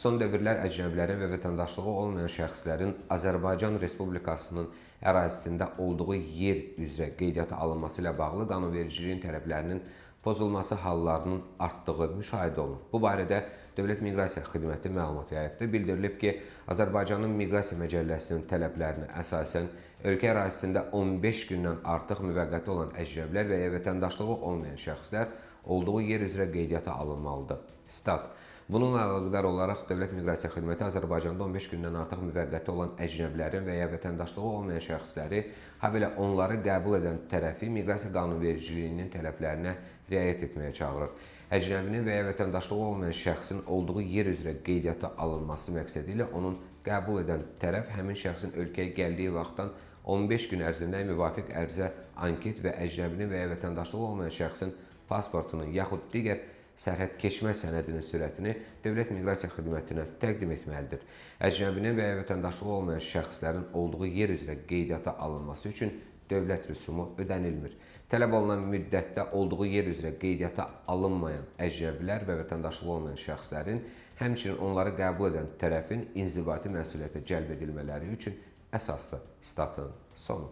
Son dövrlər əcnəbilərin və vətəndaşlığı olmayan şəxslərin Azərbaycan Respublikasının ərazisində olduğu yer üzrə qeydiyyata alınması ilə bağlı qanunvericiliyin tələblərinin pozulması hallarının artdığı müşahidə olunur. Bu barədə Dövlət Miqrasiya Xidməti məlumat yayıb. Bildirilib ki, Azərbaycanın Miqrasiya Məcəlləsinin tələblərinə əsasən ölkə ərazisində 15 gündən artıq müvəqqəti olan əcnəbilər və ya vətəndaşlığı olmayan şəxslər olduğu yer üzrə qeydiyyata alınmalıdır. Stat. Bununla əlaqədar olaraq Dövlət Miqrasiya Xidməti Azərbaycanda 15 gündən artıq müvəqqəti olan əcnəbilərin və ya vətəndaşlığı olmayan şəxsləri, habelə onları qəbul edən tərəfi miqrasiya qanunvericiliyinin tələblərinə riayət etməyə çağırır. Əcnəbinin və ya vətəndaşlığı olmayan şəxsin olduğu yer üzrə qeydiyyata alınması məqsədi ilə onun qəbul edən tərəf həmin şəxsin ölkəyə gəldiyi vaxtdan 15 gün ərzində müvafiq ərizə, anket və əcnəbinin və ya vətəndaşlığı olmayan şəxsin pasportunun yaxud digər sərhəd keçmə sənədinin sürətini Dövlət Miqrasiya Xidmətinə təqdim etməlidir. Əcnəbinin və ya vətəndaşlığı olmayan şəxslərin olduğu yer üzrə qeydiyyata alınması üçün dövlət rüsumu ödənilmir. Tələb olunan müddətdə olduğu yer üzrə qeydiyyata alınmayan əcnəbilər və vətəndaşlığı olmayan şəxslərin, həmçinin onları qəbul edən tərəfin inzibati məsuliyyətə cəlb edilmələri üçün əsaslı. Statın sonu.